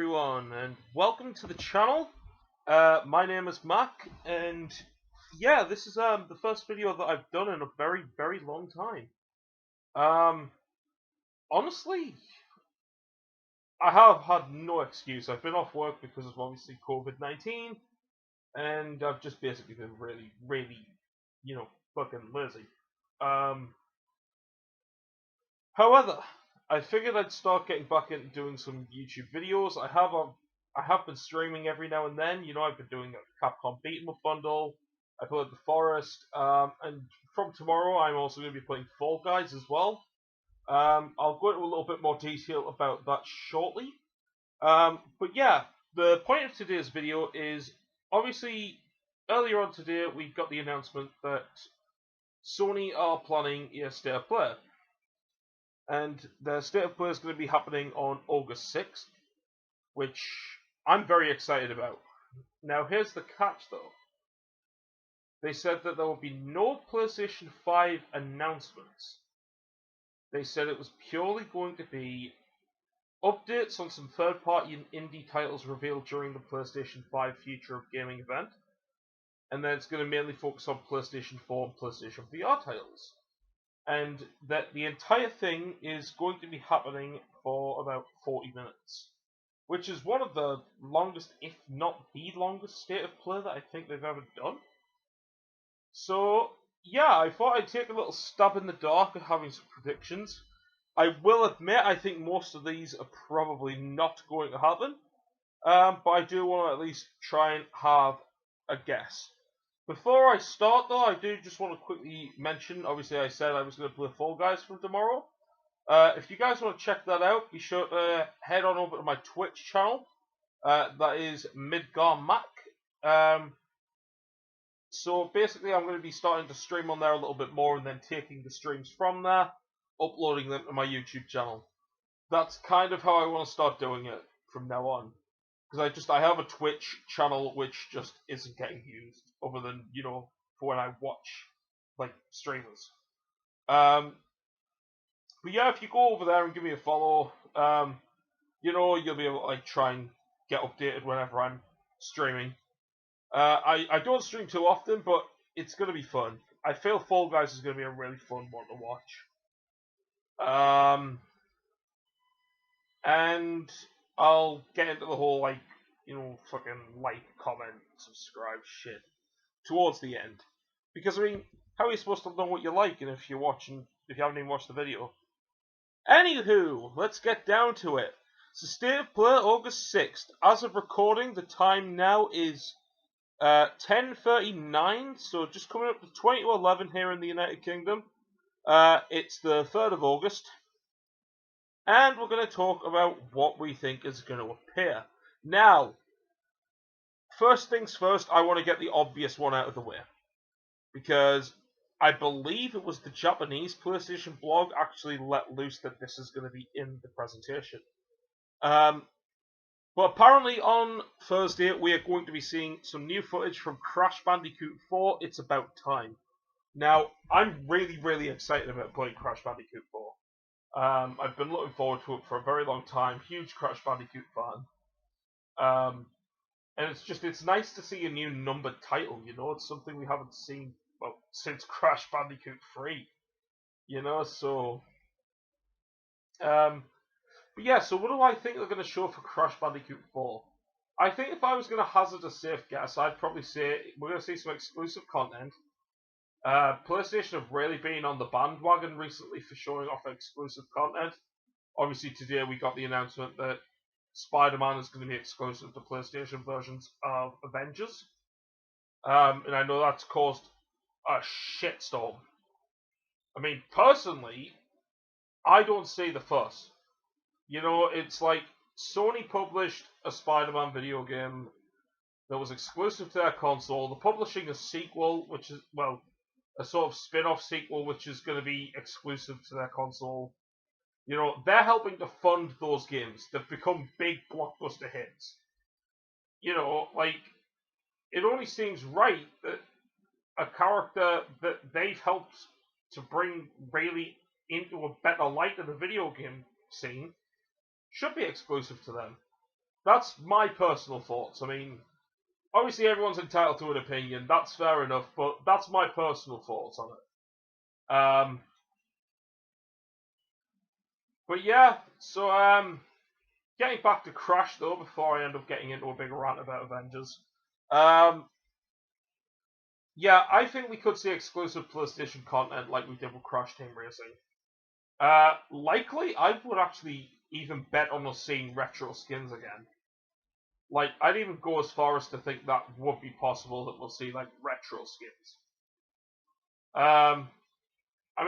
everyone, and welcome to the channel. My name is Mac, and yeah, this is the first video that I've done in a very long time. Honestly, I have had no excuse. I've been off work because of obviously COVID-19, and I've just basically been really, fucking lazy. However, I figured I'd start getting back into doing some YouTube videos. I have been streaming every now and then. I've been doing a Capcom Beat 'em Up bundle. I played The Forest, and from tomorrow I'm also going to be playing Fall Guys as well. I'll go into a little bit more detail about that shortly. But yeah, the point of today's video is obviously earlier on today we got the announcement that Sony are planning a State of Play. And the State of Play is going to be happening on August 6th, which I'm very excited about. Now, here's the catch, though. They said that there will be no PlayStation 5 announcements. They said it was purely going to be updates on some third-party and indie titles revealed during the PlayStation 5 Future of Gaming event, and then it's going to mainly focus on PlayStation 4 and PlayStation VR titles. And that the entire thing is going to be happening for about 40 minutes, which is one of the longest, if not the longest, State of Play that I think they've ever done. So, yeah, I thought I'd take a little stab in the dark at having some predictions. I will admit, I think most of these are probably not going to happen, but I do want to at least try and have a guess. Before I start, though, I do just want to quickly mention, obviously I said I was going to play Fall Guys from tomorrow. If you guys want to check that out, be sure to head on over to my Twitch channel. That is MidgarMac. So basically I'm going to be starting to stream on there a little bit more and then taking the streams from there, uploading them to my YouTube channel. That's kind of how I want to start doing it from now on. Because I have a Twitch channel which just isn't getting used, other than, for when I watch, like, streamers. But yeah, if you go over there and give me a follow, you'll be able to, like, try and get updated whenever I'm streaming. I don't stream too often, but it's going to be fun. I feel Fall Guys is going to be a really fun one to watch. And I'll get into the whole, fucking like, comment, subscribe shit towards the end. Because, I mean, how are you supposed to know what you like if you haven't even watched the video? Anywho, let's get down to it. So, State of Play, August 6th. As of recording, the time now is 10:39, so just coming up to 20 to 11 here in the United Kingdom. It's the 3rd of August. And we're going to talk about what we think is going to appear. Now, first things first, I want to get the obvious one out of the way. Because I believe it was the Japanese PlayStation blog actually let loose that this is going to be in the presentation. But apparently on Thursday, we are going to be seeing some new footage from Crash Bandicoot 4, It's About Time. Now, I'm really excited about playing Crash Bandicoot 4. I've been looking forward to it for a very long time. Huge Crash Bandicoot fan. And it's nice to see a new numbered title, It's something we haven't seen, since Crash Bandicoot 3. So... But yeah, so what do I think they're going to show for Crash Bandicoot 4? I think if I was going to hazard a safe guess, I'd probably say we're going to see some exclusive content. PlayStation have really been on the bandwagon recently for showing off exclusive content. Obviously today we got the announcement that Spider-Man is going to be exclusive to PlayStation versions of Avengers. And I know that's caused a shitstorm. I mean, personally, I don't see the fuss. It's like Sony published a Spider-Man video game that was exclusive to their console. They're publishing a sequel, which is, a sort of spin-off sequel, which is going to be exclusive to their console. They're helping to fund those games. They've become big blockbuster hits. It only seems right that a character that they've helped to bring really into a better light of the video game scene should be exclusive to them. That's my personal thoughts. I mean, obviously everyone's entitled to an opinion. That's fair enough, but that's my personal thoughts on it. But yeah, so getting back to Crash though, before I end up getting into a big rant about Avengers. Yeah, I think we could see exclusive PlayStation content like we did with Crash Team Racing. Likely, I would actually even bet on us seeing retro skins again. Like, I'd even go as far as to think that would be possible that we'll see, like, retro skins. I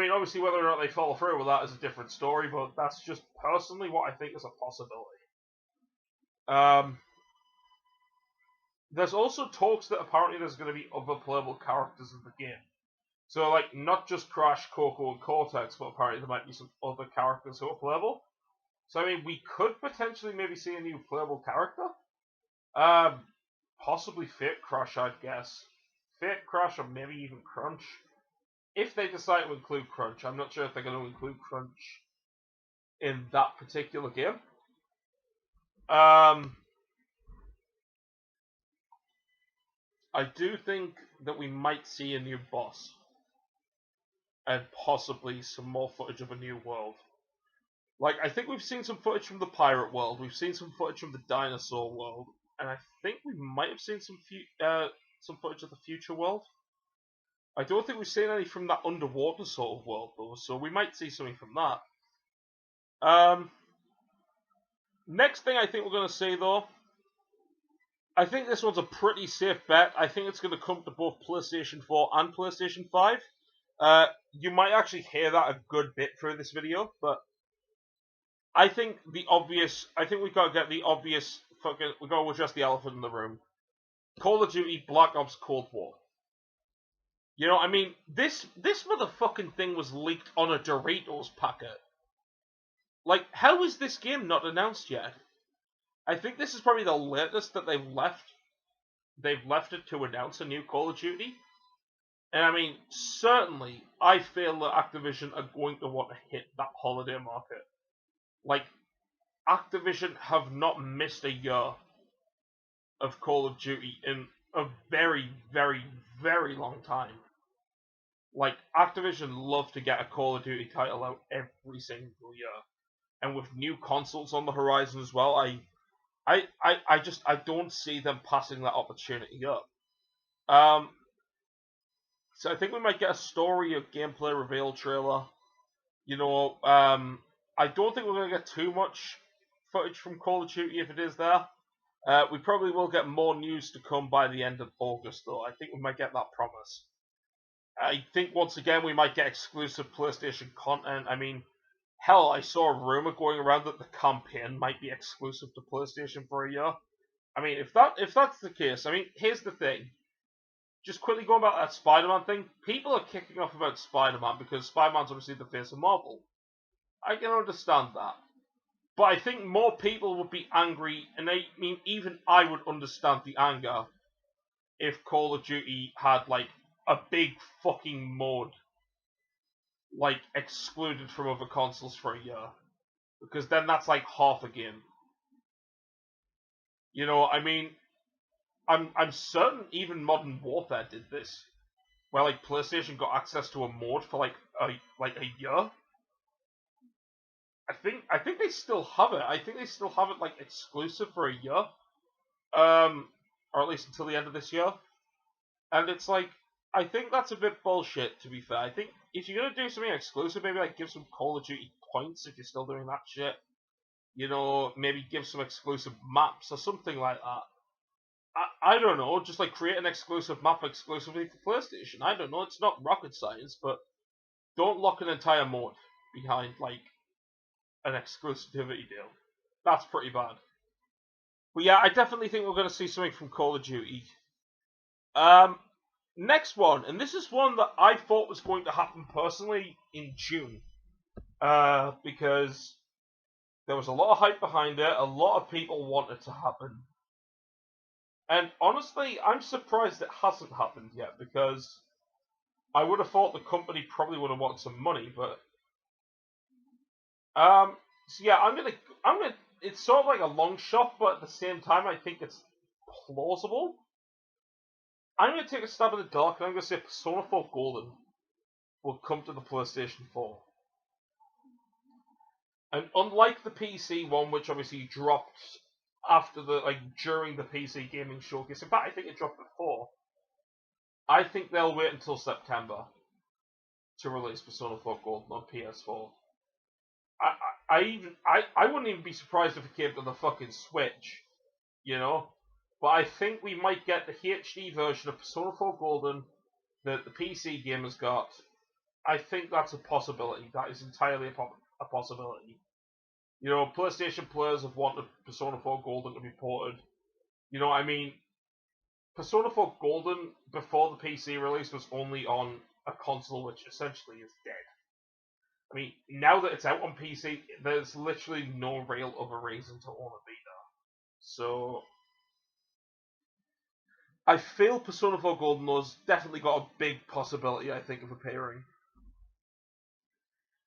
mean, obviously, whether or not they follow through with that is a different story, but that's just personally what I think is a possibility. There's also talks that apparently there's going to be other playable characters in the game. So, like, not just Crash, Coco, and Cortex, but apparently there might be some other characters who are playable. So, I mean, we could potentially maybe see a new playable character. Possibly Fake Crash, I'd guess. Fake Crash, or maybe even Crunch. If they decide to include Crunch. I'm not sure if they're going to include Crunch in that particular game. I do think that we might see a new boss. And possibly some more footage of a new world. Like, I think we've seen some footage from the pirate world. We've seen some footage from the dinosaur world. And I think we might have seen some footage of the future world. I don't think we've seen any from that underwater sort of world, though. So we might see something from that. Next thing I think we're going to see, though, I think this one's a pretty safe bet. I think it's going to come to both PlayStation 4 and PlayStation 5. You might actually hear that a good bit through this video, but I think we've got to get the obvious we've got to address the elephant in the room. Call of Duty Black Ops Cold War. You know, I mean, this motherfucking thing was leaked on a Doritos packet. Like, how is this game not announced yet? I think this is probably the latest that they've left it to announce a new Call of Duty. And I mean, certainly, I feel that Activision are going to want to hit that holiday market. Like, Activision have not missed a year of Call of Duty in a very, very, very long time. Like, Activision love to get a Call of Duty title out every single year. And with new consoles on the horizon as well, I don't see them passing that opportunity up. So I think we might get a story of gameplay reveal trailer. You know, I don't think we're going to get too much footage from Call of Duty if it is there. We probably will get more news to come by the end of August, though. I think we might get that promise. I think, once again, we might get exclusive PlayStation content. I mean, hell, I saw a rumor going around that the campaign might be exclusive to PlayStation for a year. I mean, if that's the case, I mean, here's the thing. Just quickly going about that Spider-Man thing, people are kicking off about Spider-Man because Spider-Man's obviously the face of Marvel. I can understand that. But I think more people would be angry, and I mean, even I would understand the anger if Call of Duty had, like, a big fucking mode, like, excluded from other consoles for a year. Because then that's like half a game. You know, I mean, I'm certain even Modern Warfare did this, where like PlayStation got access to a mode for like a year. I think they still have it. I think they still have it like exclusive for a year, or at least until the end of this year. And it's like, I think that's a bit bullshit, to be fair. I think if you're gonna do something exclusive, maybe like give some Call of Duty points if you're still doing that shit. You know, maybe give some exclusive maps or something like that. I don't know, just like create an exclusive map exclusively for PlayStation. I don't know, it's not rocket science, but don't lock an entire mode behind like an exclusivity deal. That's pretty bad. But yeah, I definitely think we're going to see something from Call of Duty. Next one, and this is one that I thought was going to happen personally in June. Because there was a lot of hype behind it, a lot of people want it to happen. And honestly, I'm surprised it hasn't happened yet, because I would have thought the company probably would have wanted some money, but so yeah, it's sort of like a long shot, but at the same time, I think it's plausible. I'm going to take a stab in the dark, and I'm going to say Persona 4 Golden will come to the PlayStation 4. And unlike the PC one, which obviously dropped after during the PC gaming showcase, in fact, I think it dropped before. I think they'll wait until September to release Persona 4 Golden on PS4. I wouldn't even be surprised if it came to the fucking Switch, you know? But I think we might get the HD version of Persona 4 Golden that the PC game has got. I think that's a possibility. That is entirely a possibility. You know, PlayStation players have wanted Persona 4 Golden to be ported. You know what I mean? Persona 4 Golden, before the PC release, was only on a console which essentially is dead. I mean, now that it's out on PC, there's literally no real other reason to own a Vita. So, I feel Persona 4 Golden has definitely got a big possibility, I think, of appearing.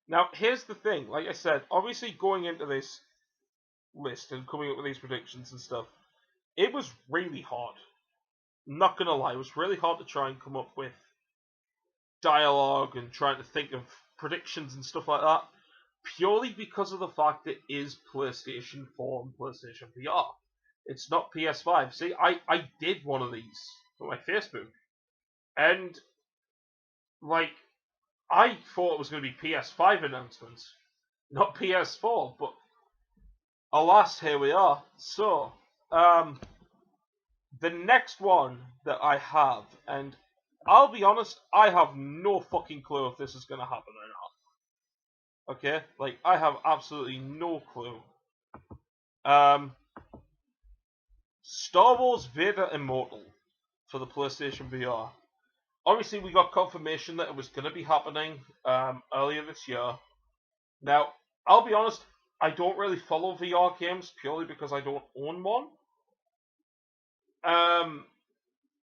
Now, here's the thing. Like I said, obviously going into this list and coming up with these predictions and stuff, it was really hard. Not gonna lie, it was really hard to try and come up with dialogue and trying to think of predictions and stuff like that, purely because of the fact it is PlayStation 4 and PlayStation VR. It's not PS5. See, I did one of these on my Facebook, and like, I thought it was going to be PS5 announcements, not PS4, but alas, here we are. So, the next one that I have, and I'll be honest, I have no fucking clue if this is going to happen or not. Okay? Like, I have absolutely no clue. Star Wars Vader Immortal for the PlayStation VR. Obviously, we got confirmation that it was going to be happening earlier this year. Now, I'll be honest, I don't really follow VR games purely because I don't own one.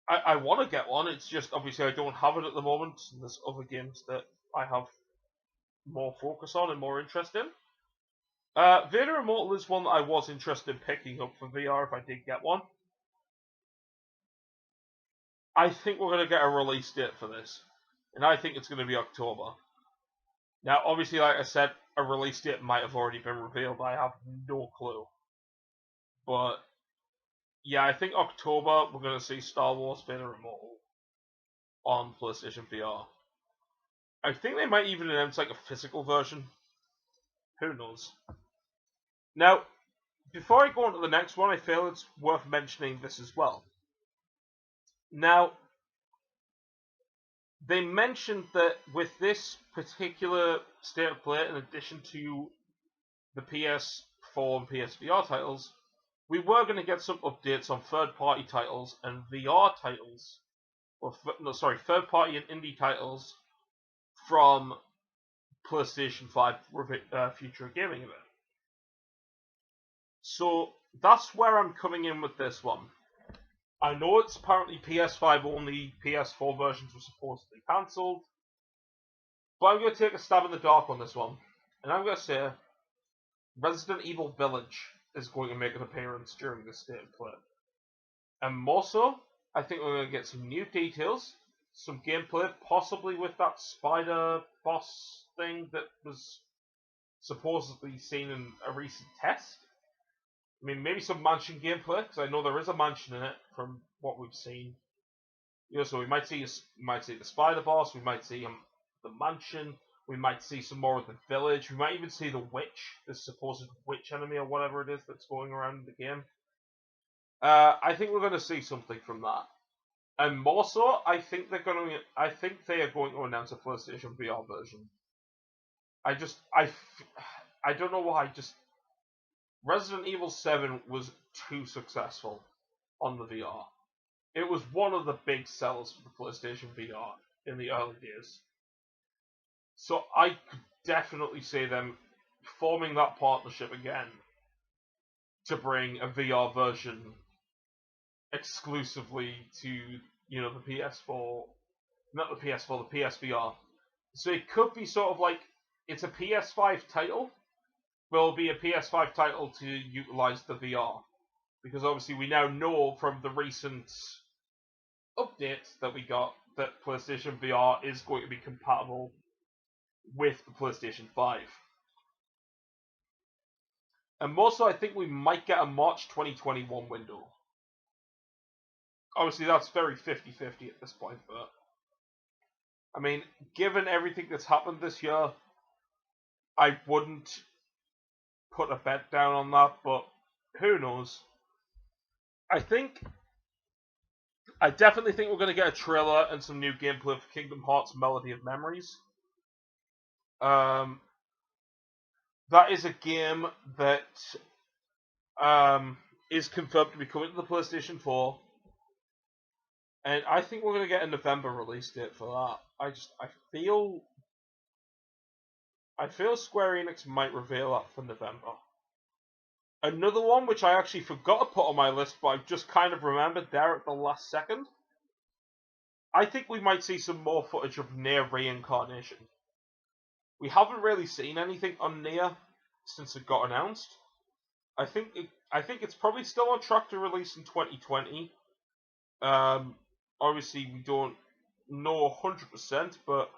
I want to get one, it's just obviously I don't have it at the moment. There's other games that I have more focus on and more interest in. Vader Immortal is one that I was interested in picking up for VR if I did get one. I think we're going to get a release date for this, and I think it's going to be October. Now, obviously, like I said, a release date might have already been revealed. I have no clue. But, yeah, I think October we're going to see Star Wars Vader Immortal on PlayStation VR. I think they might even announce like a physical version. Who knows? Now, before I go on to the next one, I feel it's worth mentioning this as well. Now, they mentioned that with this particular state of play, in addition to the PS4 and PSVR titles, we were going to get some updates on third-party titles and VR titles, third-party and indie titles from PlayStation 5 Future Gaming Event. So that's where I'm coming in with this one. I know it's apparently PS5 only, PS4 versions were supposedly cancelled, but I'm going to take a stab in the dark on this one, and I'm going to say Resident Evil Village is going to make an appearance during this state of play. And more so, I think we're going to get some new details, some gameplay, possibly with that spider boss thing that was supposedly seen in a recent test. I mean, maybe some mansion gameplay, because I know there is a mansion in it from what we've seen. You know, so we might see the spider boss, we might see the mansion, we might see some more of the village, we might even see the witch, the supposed witch enemy or whatever it is that's going around in the game. I think we're going to see something from that, and more so, I think they are going to announce a PlayStation VR version. I don't know why. Resident Evil 7 was too successful on the VR. It was one of the big sellers for the PlayStation VR in the early days. So I could definitely see them forming that partnership again to bring a VR version exclusively to, you know, the PS4, not the PS4, the PSVR. So it could be sort of like, it's a PS5 title, will be a PS5 title to utilize the VR. Because obviously we now know from the recent update that we got that PlayStation VR is going to be compatible with the PlayStation 5. And more so, I think we might get a March 2021 window. Obviously, that's very 50-50 at this point, but I mean, given everything that's happened this year, I wouldn't put a bet down on that, but who knows? I definitely think we're going to get a trailer and some new gameplay for Kingdom Hearts Melody of Memories. That is a game that is confirmed to be coming to the PlayStation 4. And I think we're going to get a November release date for that. I feel Square Enix might reveal that for November. Another one which I actually forgot to put on my list, but I've just kind of remembered there at the last second. I think we might see some more footage of Nier Reincarnation. We haven't really seen anything on Nier since it got announced. I think it's probably still on track to release in 2020. Obviously we don't know 100%, but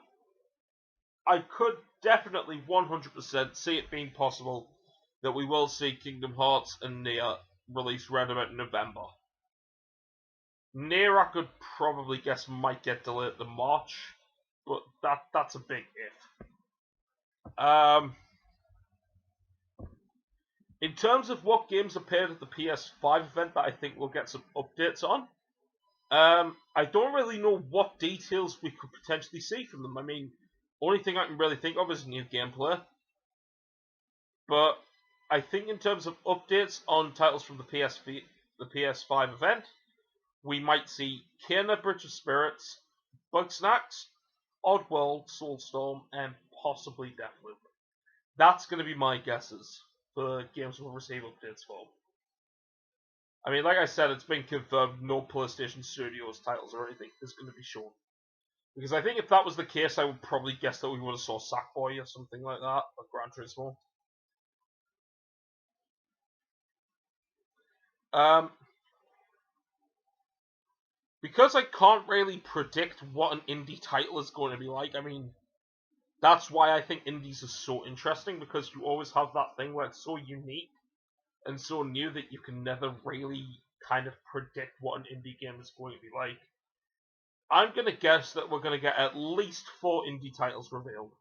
I could definitely 100% see it being possible that we will see Kingdom Hearts and Nier released around about November. Nier, I could probably guess, might get delayed to March, but that's a big if. In terms of what games appeared at the PS5 event that I think we'll get some updates on, I don't really know what details we could potentially see from them. I mean, only thing I can really think of is new gameplay. But I think in terms of updates on titles from the PS5 event, we might see Kena Bridge of Spirits, Bugsnax, Oddworld, Soulstorm, and possibly Deathloop. That's going to be my guesses for games we'll receive updates for. I mean, like I said, it's been confirmed no PlayStation Studios titles or anything is going to be shown. Because I think if that was the case, I would probably guess that we would have saw Sackboy or something like that, or Gran Turismo. Because I can't really predict what an indie title is going to be like, I mean, that's why I think indies are so interesting, because you always have that thing where it's so unique and so new that you can never really kind of predict what an indie game is going to be like. I'm going to guess that we're going to get at least 4 indie titles revealed.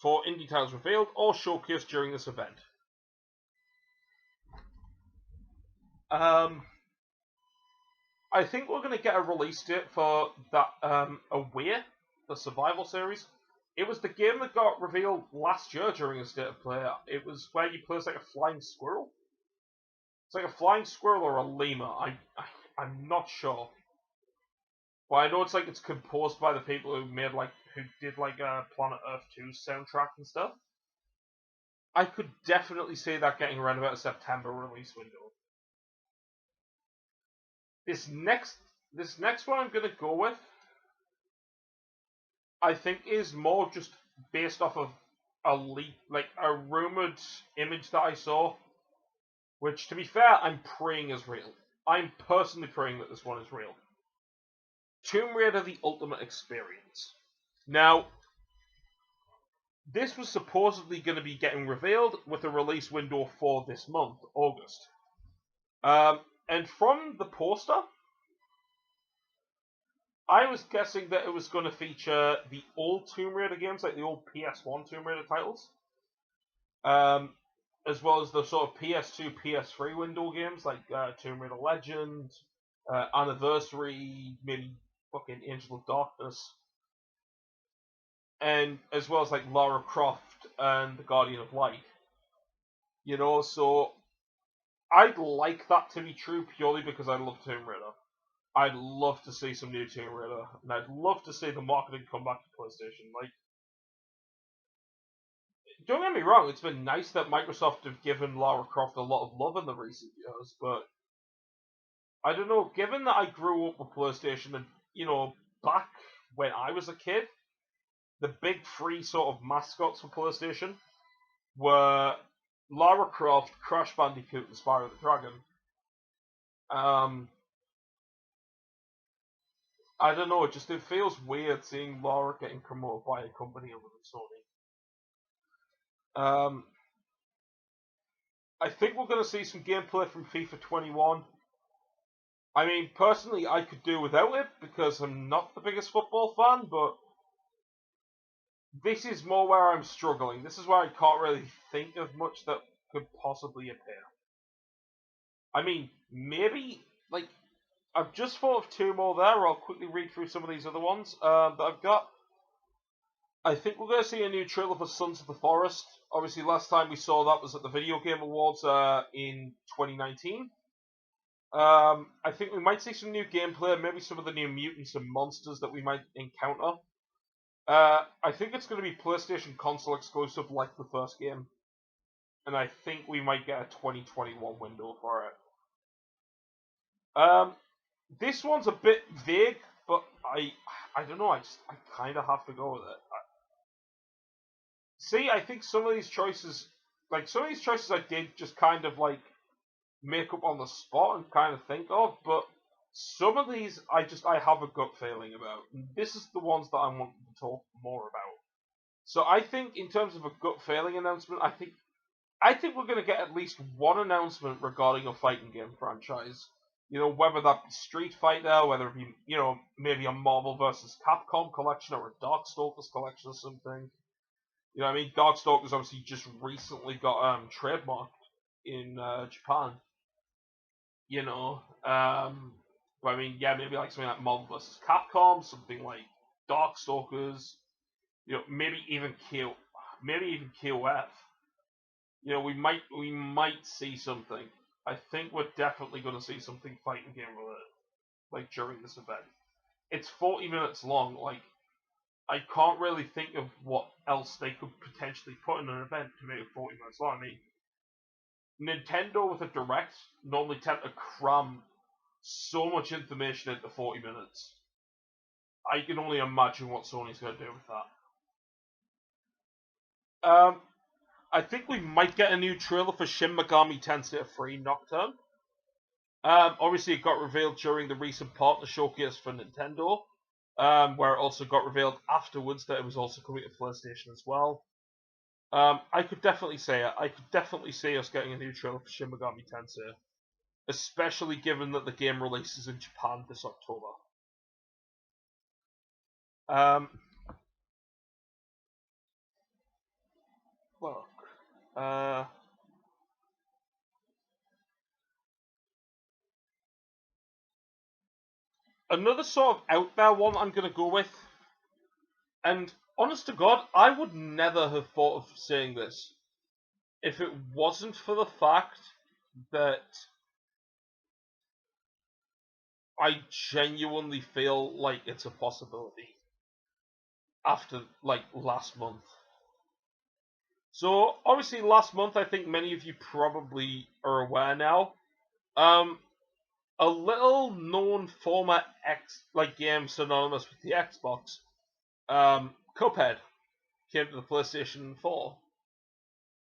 4 indie titles revealed or showcased during this event. I think we're going to get a release date for that Aware, the survival series. It was the game that got revealed last year during a State of Play. It was where you play as like a flying squirrel. It's like a flying squirrel or a lemur. I'm not sure. But I know it's like it's composed by the people who did Planet Earth 2 soundtrack and stuff. I could definitely see that getting around about a September release window. This next one I'm gonna go with, I think, is more just based off of a leak, like a rumored image that I saw. Which, to be fair, I'm praying is real. I'm personally praying that this one is real. Tomb Raider: The Ultimate Experience. Now, this was supposedly going to be getting revealed with a release window for this month, August. And from the poster, I was guessing that it was going to feature the old Tomb Raider games, like the old PS1 Tomb Raider titles. As well as the sort of PS2, PS3 window games, like Tomb Raider Legend, Anniversary, maybe fucking Angel of Darkness. And as well as like Lara Croft and the Guardian of Light. You know, so I'd like that to be true purely because I love Tomb Raider. I'd love to see some new Tomb Raider, and I'd love to see the marketing come back to PlayStation. Like, don't get me wrong, it's been nice that Microsoft have given Lara Croft a lot of love in the recent years, but I don't know, given that I grew up with PlayStation and, you know, back when I was a kid, the big three sort of mascots for PlayStation were Lara Croft, Crash Bandicoot, and Spyro the Dragon. I don't know, it feels weird seeing Lara getting promoted by a company other than Sony. I think we're going to see some gameplay from FIFA 21. I mean, personally, I could do without it because I'm not the biggest football fan, but this is more where I'm struggling. This is where I can't really think of much that could possibly appear. I mean, maybe, like, I've just thought of two more there. I'll quickly read through some of these other ones that I've got. I think we're going to see a new trailer for Sons of the Forest. Obviously, last time we saw that was at the Video Game Awards in 2019. I think we might see some new gameplay, maybe some of the new mutants and monsters that we might encounter. I think it's going to be PlayStation console exclusive like the first game. And I think we might get a 2021 window for it. This one's a bit vague, but I don't know, I kind of have to go with it. See, I think some of these choices I did just kind of like make up on the spot and kind of think of, but some of these I have a gut feeling about. And this is the ones that I want to talk more about. So I think in terms of a gut feeling announcement, I think we're going to get at least one announcement regarding a fighting game franchise. You know, whether that be Street Fighter, whether it be, you know, maybe a Marvel vs. Capcom collection or a Darkstalkers collection or something. You know what I mean? Darkstalkers obviously just recently got trademarked in Japan. You know, but I mean, yeah, maybe like something like Marvel vs. Capcom, something like Darkstalkers. You know, maybe even KOF. You know, we might see something. I think we're definitely going to see something fighting game related, like during this event. It's 40 minutes long. Like, I can't really think of what else they could potentially put in an event to make it 40 minutes long. I mean, Nintendo with a direct normally tend to cram so much information into 40 minutes. I can only imagine what Sony's going to do with that. I think we might get a new trailer for Shin Megami Tensei 3 Nocturne. Obviously, it got revealed during the recent partner showcase for Nintendo, where it also got revealed afterwards that it was also coming to PlayStation as well. I could definitely say it. I could definitely see us getting a new trailer for Shin Megami Tensei, especially given that the game releases in Japan this October. Look, another sort of out there one I'm going to go with, and honest to God, I would never have thought of saying this if it wasn't for the fact that I genuinely feel like it's a possibility after, like, last month. So, obviously, last month, I think many of you probably are aware now, a little known former game synonymous with the Xbox, Cuphead, came to the PlayStation 4.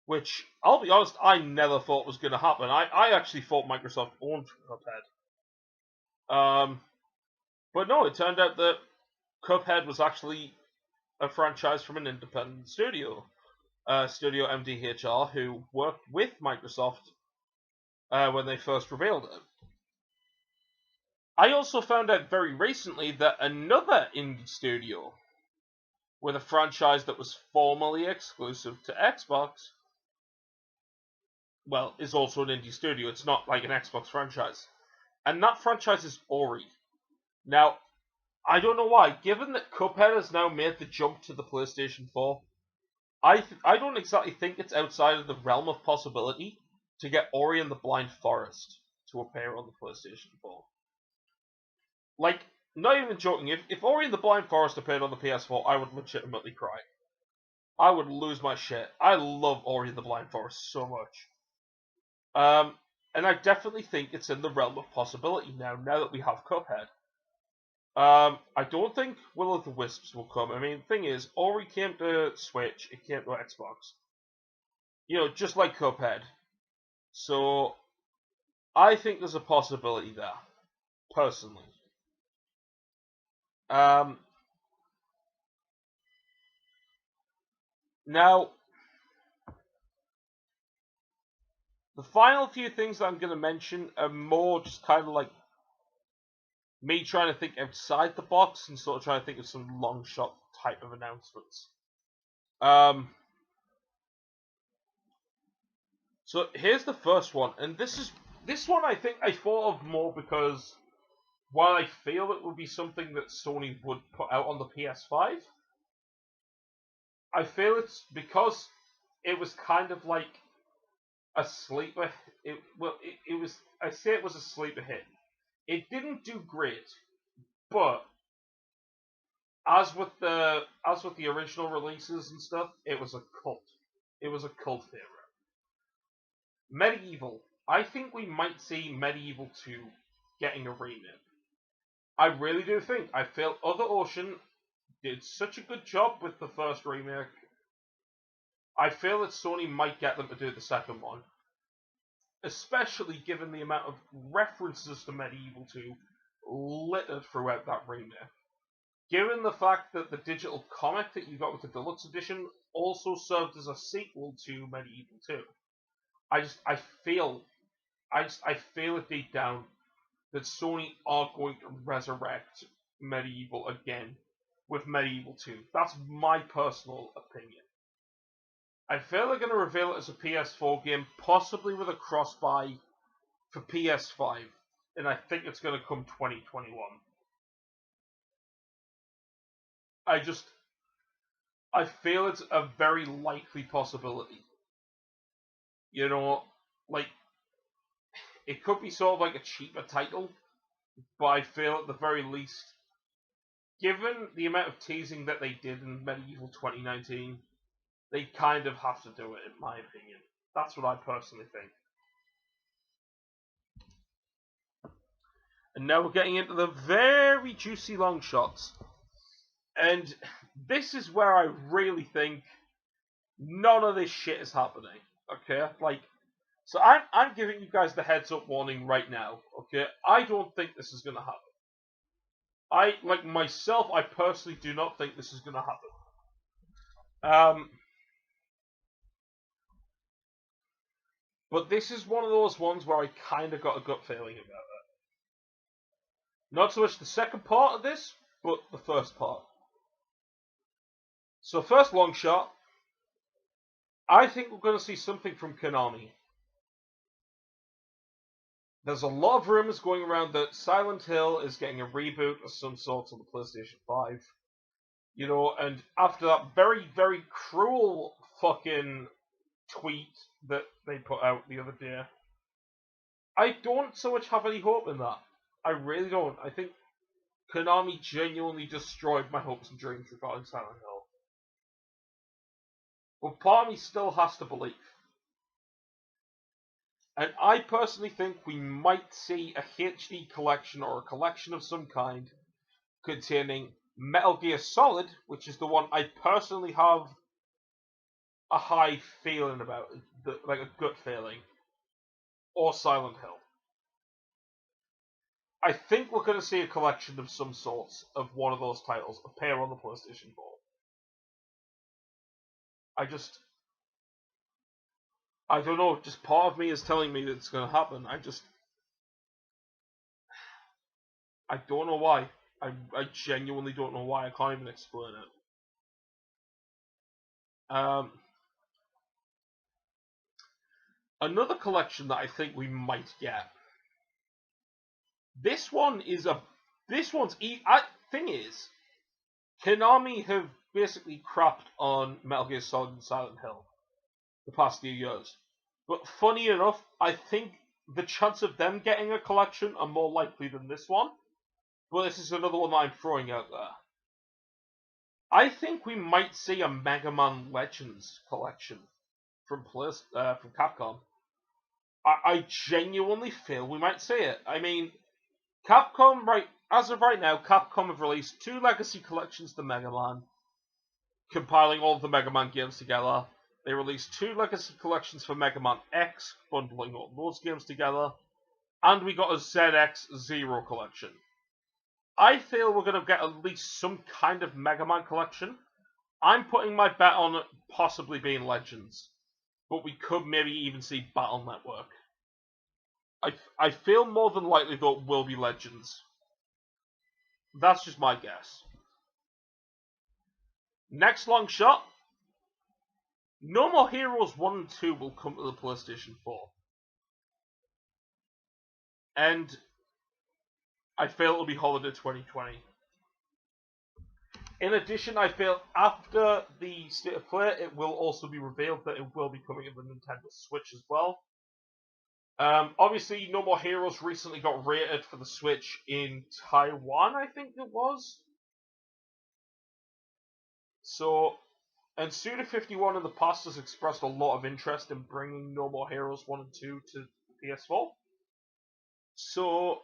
Which, I'll be honest, I never thought was going to happen. I actually thought Microsoft owned Cuphead. But no, it turned out that Cuphead was actually a franchise from an independent studio. Studio MDHR, who worked with Microsoft when they first revealed it. I also found out very recently that another indie studio with a franchise that was formerly exclusive to Xbox, well, is also an indie studio. It's not like an Xbox franchise. And that franchise is Ori. Now, I don't know why. Given that Cuphead has now made the jump to the PlayStation 4, I don't exactly think it's outside of the realm of possibility to get Ori and the Blind Forest to appear on the PlayStation 4. Like, not even joking, if Ori and the Blind Forest appeared on the PS4, I would legitimately cry. I would lose my shit. I love Ori and the Blind Forest so much. And I definitely think it's in the realm of possibility now that we have Cuphead. I don't think Will of the Wisps will come. I mean, the thing is, Ori came to Switch, it came to Xbox. You know, just like Cuphead. So I think there's a possibility there, personally. Um, Now, the final few things I'm going to mention are more just kind of like me trying to think outside the box and sort of trying to think of some long shot type of announcements. Um, so here's the first one, and this one I think I thought of more because while I feel it would be something that Sony would put out on the PS5, I feel it's because it was kind of like a sleeper. It was. I say it was a sleeper hit. It didn't do great, but as with the original releases and stuff, it was a cult. It was a cult favorite. Medieval. I think we might see Medieval 2 getting a remake. I really do think. I feel Other Ocean did such a good job with the first remake. I feel that Sony might get them to do the second one, especially given the amount of references to Medieval 2 littered throughout that remake. Given the fact that the digital comic that you got with the deluxe edition also served as a sequel to Medieval 2, I feel it deep down that Sony are going to resurrect Medieval again with Medieval 2. That's my personal opinion. I feel they're going to reveal it as a PS4 game, possibly with a cross-buy for PS5, and I think it's going to come 2021. I feel it's a very likely possibility. You know, like, it could be sort of like a cheaper title, but I feel at the very least, given the amount of teasing that they did in Medieval 2019, they kind of have to do it, in my opinion. That's what I personally think. And now we're getting into the very juicy long shots. And this is where I really think none of this shit is happening. Okay? Like, so I'm giving you guys the heads up warning right now. Okay? I don't think this is gonna happen. Like myself, I personally do not think this is gonna happen. But this is one of those ones where I kind of got a gut feeling about it. Not so much the second part of this, but the first part. So first long shot, I think we're going to see something from Konami. There's a lot of rumors going around that Silent Hill is getting a reboot of some sort on the PlayStation 5. You know, and after that very, very cruel fucking tweet that they put out the other day, I don't so much have any hope in that. I really don't. I think Konami genuinely destroyed my hopes and dreams regarding Silent Hill. But part of me still has to believe. And I personally think we might see a HD collection or a collection of some kind containing Metal Gear Solid, which is the one I personally have a high feeling about, like a gut feeling, or Silent Hill. I think we're going to see a collection of some sorts of one of those titles appear on the PlayStation 4. I don't know, just part of me is telling me that it's going to happen. I don't know why. I genuinely don't know why. I can't even explain it. Another collection that I think we might get. This one's thing is, Konami have basically crapped on Metal Gear Solid and Silent Hill the past few years. But funny enough, I think the chance of them getting a collection are more likely than this one. But this is another one that I'm throwing out there. I think we might see a Mega Man Legends collection from Capcom. I genuinely feel we might see it. I mean, Capcom, as of right now, Capcom have released 2 legacy collections to Mega Man, compiling all of the Mega Man games together. They released 2 Legacy Collections for Mega Man X, bundling all those games together, and we got a ZX Zero Collection. I feel we're going to get at least some kind of Mega Man collection. I'm putting my bet on it possibly being Legends, but we could maybe even see Battle Network. I feel more than likely though it will be Legends. That's just my guess. Next long shot. No More Heroes 1 and 2 will come to the PlayStation 4. And I feel it'll be holiday 2020. In addition, I feel after the State of Play, it will also be revealed that it will be coming to the Nintendo Switch as well. Obviously, No More Heroes recently got rated for the Switch in Taiwan, I think it was. So, and Suda51 in the past has expressed a lot of interest in bringing No More Heroes 1 and 2 to PS4. So,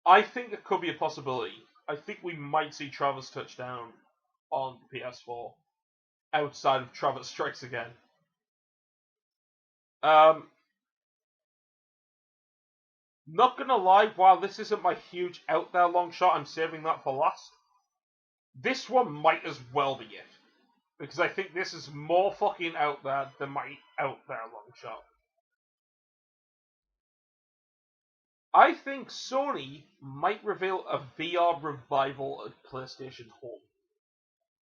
I think it could be a possibility. I think we might see Travis Touchdown on the PS4 outside of Travis Strikes Again. Not gonna lie, while this isn't my huge out there long shot, I'm saving that for last. This one might as well be it. Because I think this is more fucking out there than my out there long shot. I think Sony might reveal a VR revival at PlayStation Home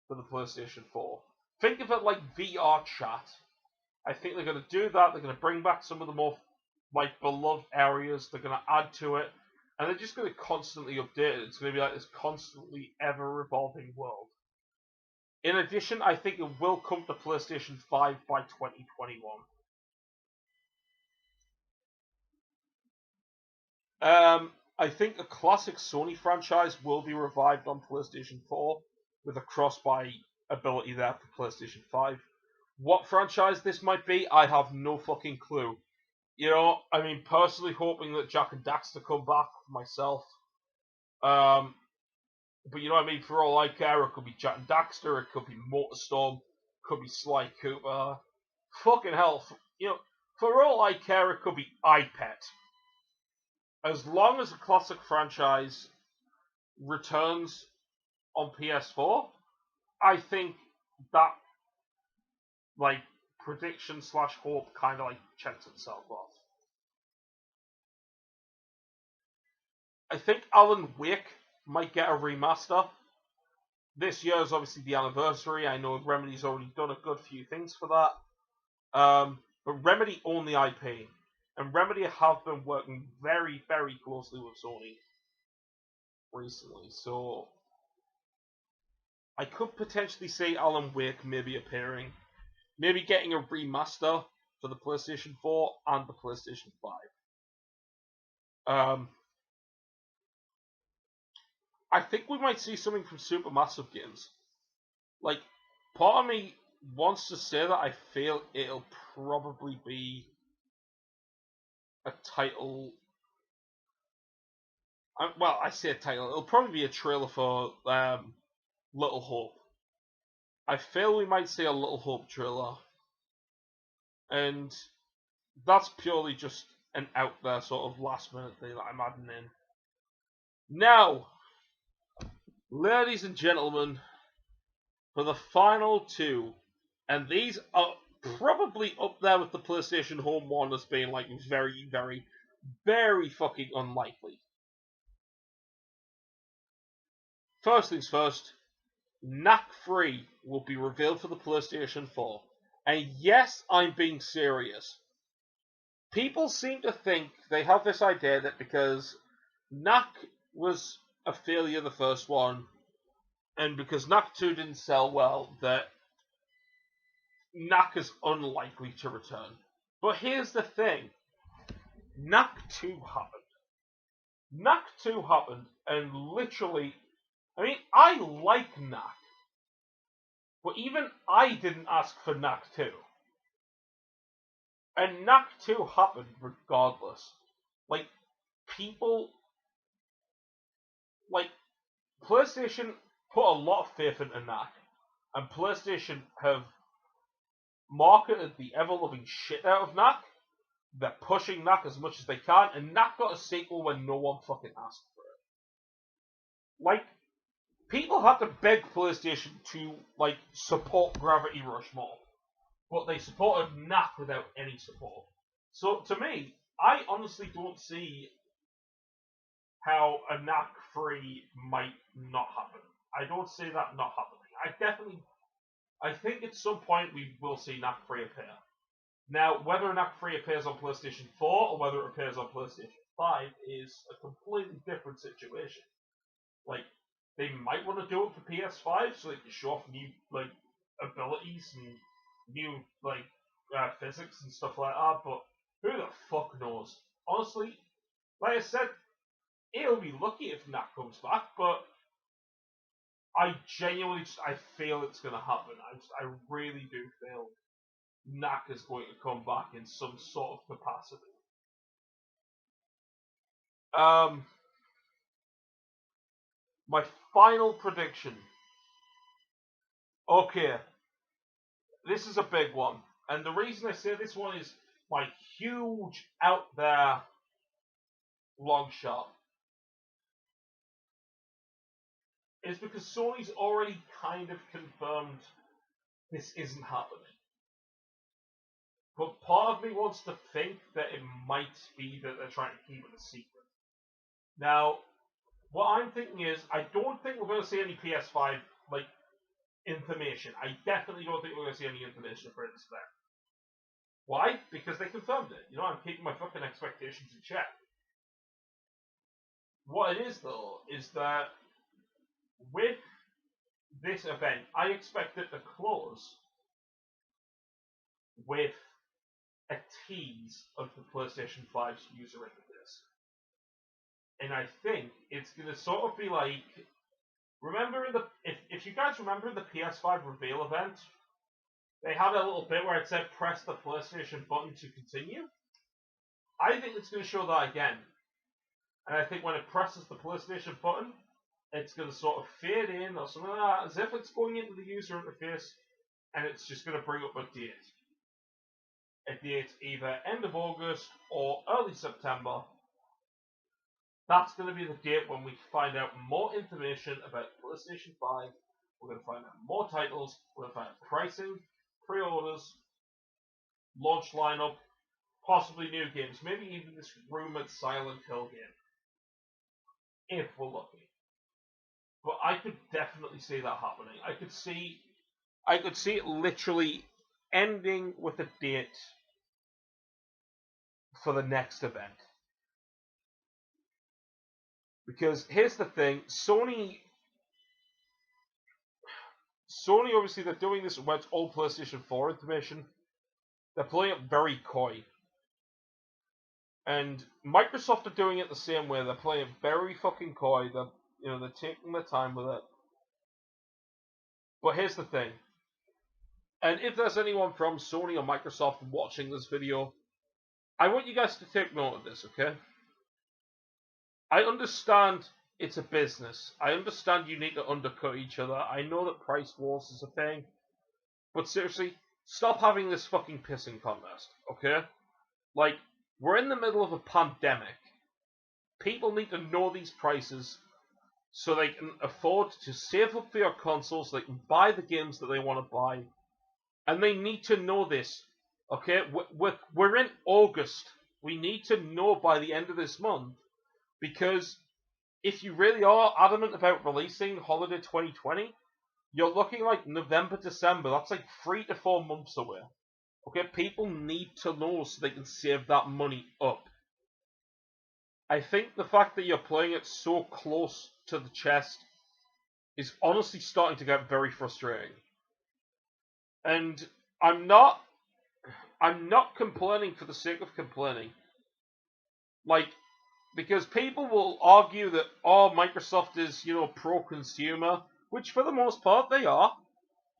for the PlayStation 4. Think of it like VR chat. I think they're going to do that. They're going to bring back some of the more beloved areas. They're going to add to it. And they're just going to constantly update it. It's going to be like this constantly ever-evolving world. In addition, I think it will come to PlayStation 5 by 2021. I think a classic Sony franchise will be revived on PlayStation 4 with a cross-buy ability there for PlayStation 5. What franchise this might be, I have no fucking clue. You know, I mean, personally hoping that Jak and Daxter come back myself. But you know what I mean, for all I care, it could be Jak and Daxter, it could be Motorstorm, it could be Sly Cooper. Fucking hell, you know, for all I care, it could be iPet. As long as a classic franchise returns on PS4, I think that, prediction / hope kind of, checks itself off. I think Alan Wake might get a remaster. This year is obviously the anniversary. I know Remedy's already done a good few things for that. But Remedy own the IP. And Remedy have been working very, very closely with Sony recently, so I could potentially see Alan Wake maybe appearing, maybe getting a remaster for the PlayStation 4 and the PlayStation 5. I think we might see something from Supermassive Games. Part of me wants to say that I feel it'll probably be a title. Well, I say a title. It'll probably be a trailer for Little Hope. I feel we might see a Little Hope trailer. And that's purely just an out there sort of last minute thing that I'm adding in. Now, ladies and gentlemen, for the final two, and these are probably up there with the PlayStation Home one as being very, very, very fucking unlikely. First things first, Knack 3 will be revealed for the PlayStation 4. And yes, I'm being serious. People seem to think they have this idea that because Knack was a failure, the first one, and because Knack 2 didn't sell well, that Knack is unlikely to return. But here's the thing. Knack 2 happened. Knack 2 happened, and literally, I mean, I like Knack. But even I didn't ask for Knack 2. And Knack 2 happened regardless. People... PlayStation put a lot of faith into Knack. And PlayStation have marketed the ever-loving shit out of Knack. They're pushing Knack as much as they can, and Knack got a sequel when no one fucking asked for it. Like, people had to beg PlayStation to, like, support Gravity Rush more. But they supported Knack without any support. So, to me, I honestly don't see how a Knack 3 might not happen. I don't see that not happening. I think at some point we will see Knack 3 appear. Now, whether Knack 3 appears on PlayStation 4 or whether it appears on PlayStation 5 is a completely different situation. Like, they might want to do it for PS5 so they can show off new, like, abilities and new, like, physics and stuff like that, but who the fuck knows? Honestly, like I said, it'll be lucky if Knack comes back, but I genuinely I feel it's going to happen. I really do feel Knack is going to come back in some sort of capacity. My final prediction. Okay, this is a big one, and the reason I say this one is my huge out there long shot is because Sony's already kind of confirmed this isn't happening. But part of me wants to think that it might be that they're trying to keep it a secret. Now, what I'm thinking is, I don't think we're going to see any PS5 like information. I definitely don't think we're going to see any information for it there. Why? Because they confirmed it. You know, I'm keeping my fucking expectations in check. What it is, though, is that with this event, I expect it to close with a tease of the PlayStation 5's user interface. And I think it's going to sort of be like, remember if you guys remember in the PS5 Reveal event, they had a little bit where it said press the PlayStation button to continue. I think it's going to show that again. And I think when it presses the PlayStation button, it's going to sort of fade in or something like that, as if it's going into the user interface, and it's just going to bring up a date. A date either end of August or early September. That's going to be the date when we find out more information about PlayStation 5. We're going to find out more titles. We're going to find out pricing, pre-orders, launch lineup, possibly new games, maybe even this rumored Silent Hill game. If we're lucky. But I could definitely see that happening. I could see it literally ending with a date for the next event. Because here's the thing, Sony obviously they're doing this when it's all PlayStation 4 information. They're playing it very coy. And Microsoft are doing it the same way. They're playing it very fucking coy. They're taking their time with it. But here's the thing. And if there's anyone from Sony or Microsoft watching this video, I want you guys to take note of this, okay? I understand it's a business. I understand you need to undercut each other. I know that price wars is a thing. But seriously, stop having this fucking pissing contest, okay? Like, we're in the middle of a pandemic. People need to know these prices so they can afford to save up for your consoles, so they can buy the games that they want to buy. And they need to know this, okay? We're in August. We need to know by the end of this month. Because if you really are adamant about releasing Holiday 2020, you're looking like November, December. That's like 3 to 4 months away. Okay, people need to know so they can save that money up. I think the fact that you're playing it so close to the chest is honestly starting to get very frustrating. And I'm not complaining for the sake of complaining. Like, because people will argue that, Microsoft is, pro-consumer, which for the most part they are.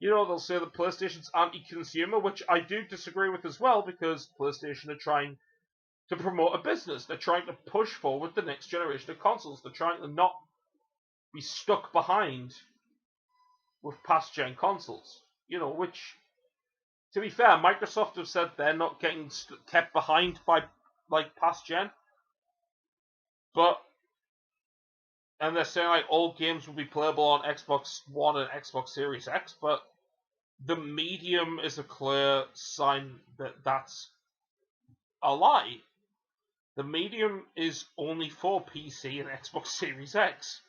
They'll say that PlayStation's anti-consumer, which I do disagree with as well, because PlayStation are trying to promote a business. They're trying to push forward the next generation of consoles. They're trying to not be stuck behind with past-gen consoles. Which To be fair, Microsoft have said they're not getting kept behind by like past gen, and they're saying like all games will be playable on Xbox One and Xbox Series X, but the medium is a clear sign that that's a lie. The medium is only for PC and Xbox Series X.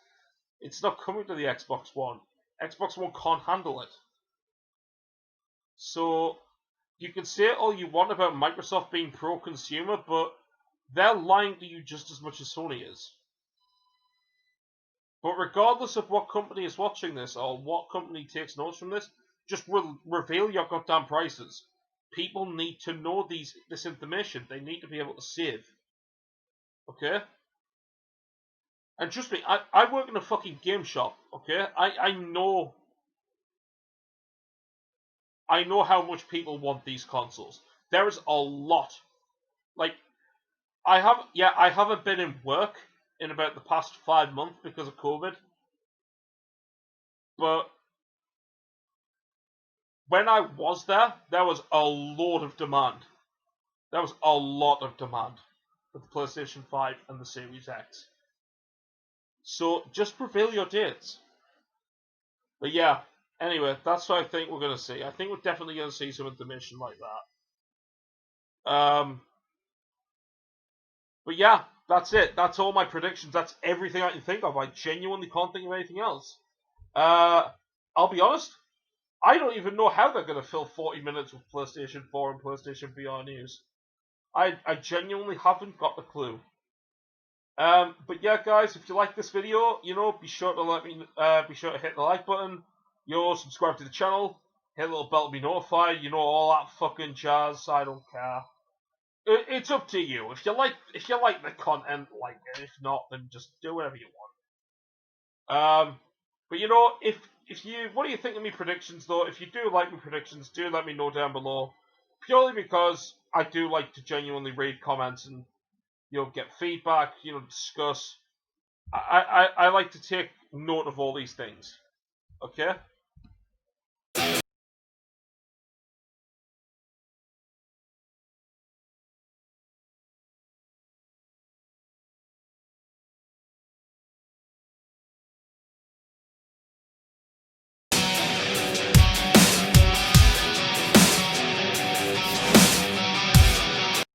It's not coming to the Xbox One. Xbox One can't handle it. So you can say all you want about Microsoft being pro-consumer, but they're lying to you just as much as Sony is. But regardless of what company is watching this or what company takes notes from this, just reveal your goddamn prices. People need to know this information. They need to be able to save. Okay? And trust me, I work in a fucking game shop, okay? I know how much people want these consoles. There is a lot. Like, I haven't been in work in about the past 5 months because of COVID. But when I was there was a lot of demand. There was a lot of demand for the PlayStation 5 and the Series X. So just reveal your dates. But yeah, anyway, that's what I think we're going to see. I think we're definitely going to see some information like that. But yeah, that's it. That's all my predictions. That's everything I can think of. I genuinely can't think of anything else. I'll be honest, I don't even know how they're going to fill 40 minutes with PlayStation 4 and PlayStation VR news. I genuinely haven't got the clue. But yeah, guys, if you like this video, be sure to be sure to hit the like button. Subscribe to the channel, hit the little bell to be notified. All that fucking jazz. I don't care. It's up to you. If you like the content, like it. If not, then just do whatever you want. But what do you think of me predictions though? If you do like my predictions, do let me know down below. Purely because I do like to genuinely read comments and get feedback, discuss. I like to take note of all these things. Okay?